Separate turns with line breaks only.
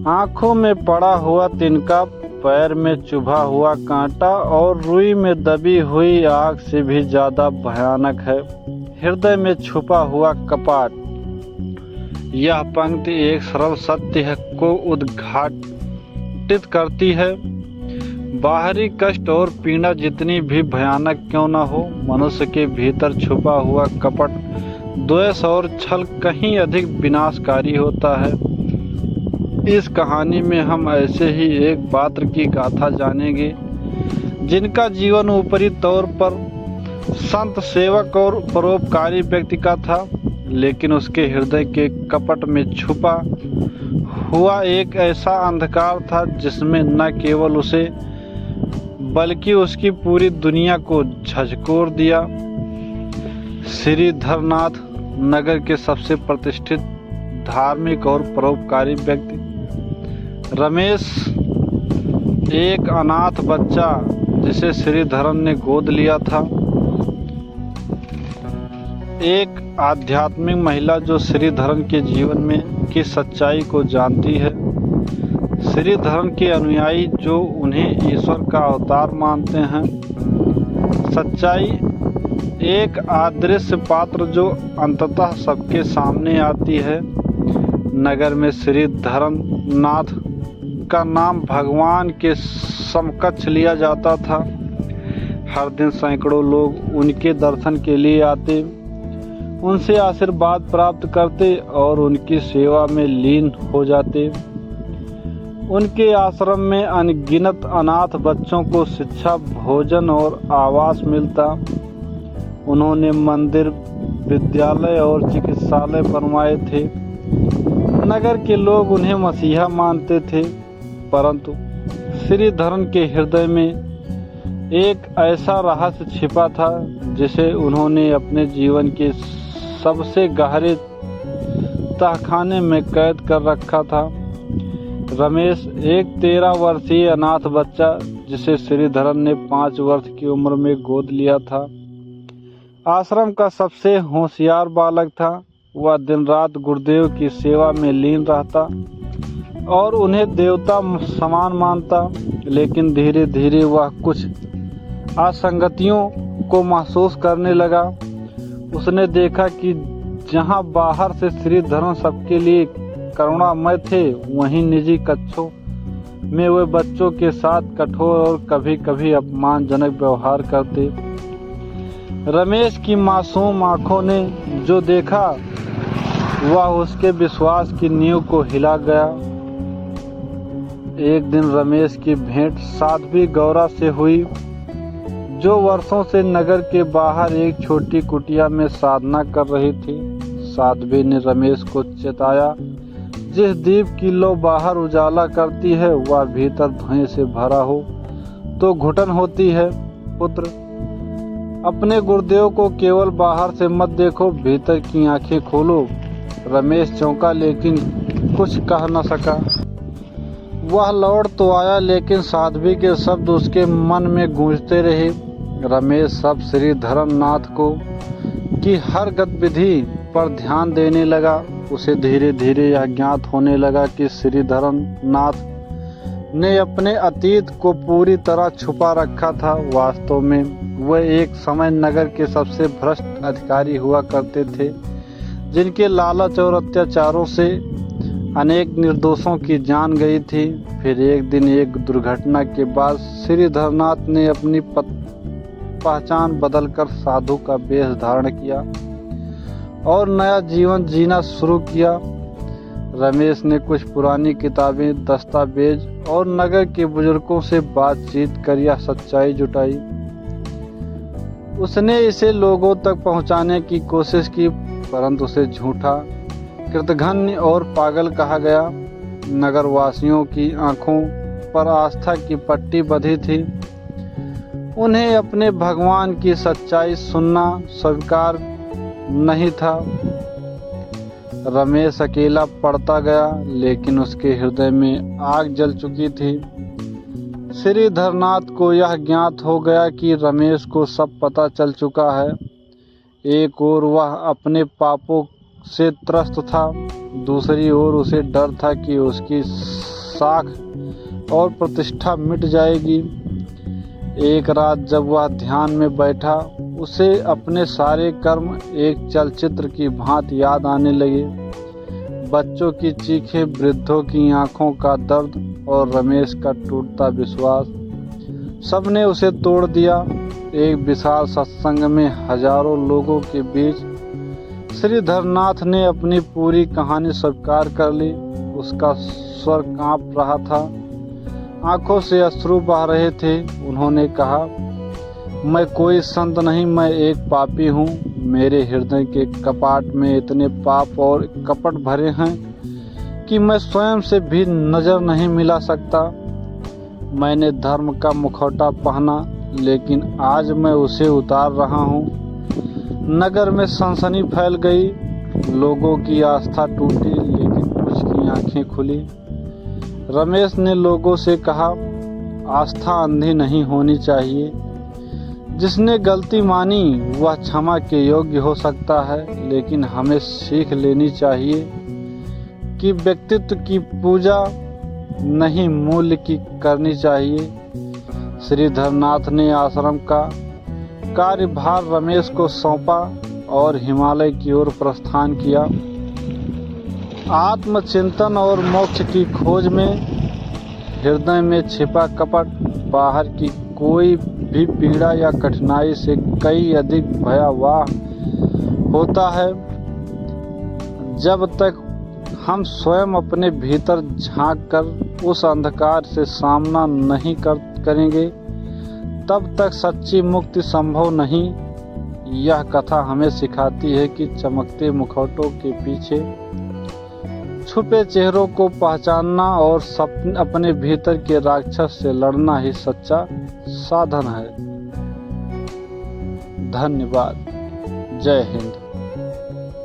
आंखों में पड़ा हुआ तिनका, पैर में चुभा हुआ कांटा और रुई में दबी हुई आग से भी ज्यादा भयानक है हृदय में छुपा हुआ कपट। यह पंक्ति एक सरल सत्य को उद्घाटित करती है। बाहरी कष्ट और पीड़ा जितनी भी भयानक क्यों न हो, मनुष्य के भीतर छुपा हुआ कपट, द्वेष और छल कहीं अधिक विनाशकारी होता है। इस कहानी में हम ऐसे ही एक पात्र की गाथा जानेंगे जिनका जीवन ऊपरी तौर पर संत, सेवक और परोपकारी व्यक्ति का था, लेकिन उसके हृदय के कपट में छुपा हुआ एक ऐसा अंधकार था जिसमें न केवल उसे बल्कि उसकी पूरी दुनिया को झकझोर दिया। श्रीधरनाथ नगर के सबसे प्रतिष्ठित धार्मिक और परोपकारी व्यक्ति रमेश, एक अनाथ बच्चा जिसे श्रीधरन ने गोद लिया था, एक आध्यात्मिक महिला जो श्रीधरन के जीवन में की सच्चाई को जानती है, श्रीधरन के अनुयायी जो उन्हें ईश्वर का अवतार मानते हैं, सच्चाई, एक अदृश्य पात्र जो अंततः सबके सामने आती है। नगर में श्रीधरन नाथ का नाम भगवान के समकक्ष लिया जाता था। हर दिन सैकड़ों लोग उनके दर्शन के लिए आते, उनसे आशीर्वाद प्राप्त करते और उनकी सेवा में लीन हो जाते। उनके आश्रम में अनगिनत अनाथ बच्चों को शिक्षा, भोजन और आवास मिलता। उन्होंने मंदिर, विद्यालय और चिकित्सालय बनवाए थे। नगर के लोग उन्हें मसीहा मानते थे, परंतु श्रीधरन के हृदय में एक ऐसा रहस्य छिपा था जिसे उन्होंने अपने जीवन के सबसे गहरे तहखाने में कैद कर रखा था। रमेश, एक 13 वर्षीय अनाथ बच्चा जिसे श्रीधरन ने 5 वर्ष की उम्र में गोद लिया था, आश्रम का सबसे होशियार बालक था। वह दिन रात गुरुदेव की सेवा में लीन रहता और उन्हें देवता समान मानता, लेकिन धीरे धीरे वह कुछ असंगतियों को महसूस करने लगा। उसने देखा कि जहां बाहर से श्रीधरन सबके लिए करुणामय थे, वहीं निजी कक्षों में वे बच्चों के साथ कठोर और कभी कभी अपमानजनक व्यवहार करते। रमेश की मासूम आंखों ने जो देखा वह उसके विश्वास की नींव को हिला गया। एक दिन रमेश की भेंट साध्वी गौरा से हुई, जो वर्षों से नगर के बाहर एक छोटी कुटिया में साधना कर रही थी। साध्वी ने रमेश को चेताया, जिस दीप की लौ बाहर उजाला करती है वह भीतर धुएं से भरा हो तो घुटन होती है। पुत्र, अपने गुरुदेव को केवल बाहर से मत देखो, भीतर की आंखें खोलो। रमेश चौंका लेकिन कुछ कह न सका। वह लौट तो आया, लेकिन साध्वी के शब्द उसके मन में गूंजते रहे। रमेश सब श्रीधरन नाथ को की हर गतिविधि पर ध्यान देने लगा। उसे धीरे धीरे यह ज्ञात होने लगा कि श्रीधरन नाथ ने अपने अतीत को पूरी तरह छुपा रखा था। वास्तव में वह एक समय नगर के सबसे भ्रष्ट अधिकारी हुआ करते थे, जिनके लालच और अत्याचारों से अनेक निर्दोषों की जान गई थी। फिर एक दिन एक दुर्घटना के बाद श्रीधरनाथ ने अपनी पहचान बदलकर साधु का वेश धारण किया और नया जीवन जीना शुरू किया। रमेश ने कुछ पुरानी किताबें, दस्तावेज और नगर के बुजुर्गों से बातचीत कर यह सच्चाई जुटाई। उसने इसे लोगों तक पहुंचाने की कोशिश की, परंतु उसे झूठा, कृतघ्न और पागल कहा गया। नगर वासियों की आंखों पर आस्था की पट्टी बंधी थी। उन्हें अपने भगवान की सच्चाई सुनना स्वीकार नहीं था। रमेश अकेला पड़ता गया, लेकिन उसके हृदय में आग जल चुकी थी। श्रीधरनाथ को यह ज्ञात हो गया कि रमेश को सब पता चल चुका है। एक ओर वह अपने पापों से त्रस्त था, दूसरी ओर उसे डर था कि उसकी साख और प्रतिष्ठा मिट जाएगी। एक रात जब वह ध्यान में बैठा, उसे अपने सारे कर्म एक चलचित्र की भांति याद आने लगे। बच्चों की चीखें, वृद्धों की आंखों का दर्द और रमेश का टूटता विश्वास, सबने उसे तोड़ दिया। एक विशाल सत्संग में हजारों लोगों के बीच श्रीधरनाथ ने अपनी पूरी कहानी स्वीकार कर ली। उसका स्वर कांप रहा था, आंखों से अश्रु बह रहे थे। उन्होंने कहा, मैं कोई संत नहीं, मैं एक पापी हूँ। मेरे हृदय के कपाट में इतने पाप और कपट भरे हैं कि मैं स्वयं से भी नजर नहीं मिला सकता। मैंने धर्म का मुखौटा पहना, लेकिन आज मैं उसे उतार रहा हूँ। नगर में सनसनी फैल गई, लोगों की आस्था टूटी, लेकिन कुछ की आंखें खुली। रमेश ने लोगों से कहा, आस्था अंधी नहीं होनी चाहिए। जिसने गलती मानी वह क्षमा के योग्य हो सकता है, लेकिन हमें सीख लेनी चाहिए कि व्यक्तित्व की पूजा नहीं, मूल्य की करनी चाहिए। श्रीधरनाथ ने आश्रम का कार्यभार रमेश को सौंपा और हिमालय की ओर प्रस्थान किया। आत्मचिंतन और मोक्ष की खोज में हृदय में छिपा कपट बाहर की कोई भी पीड़ा या कठिनाई से कई अधिक भयावह होता है। जब तक हम स्वयं अपने भीतर झांक कर उस अंधकार से सामना नहीं करेंगे, तब तक सच्ची मुक्ति संभव नहीं। यह कथा हमें सिखाती है कि चमकते मुखौटों के पीछे छुपे चेहरों को पहचानना और अपने भीतर के राक्षस से लड़ना ही सच्चा साधन है। धन्यवाद। जय हिंद।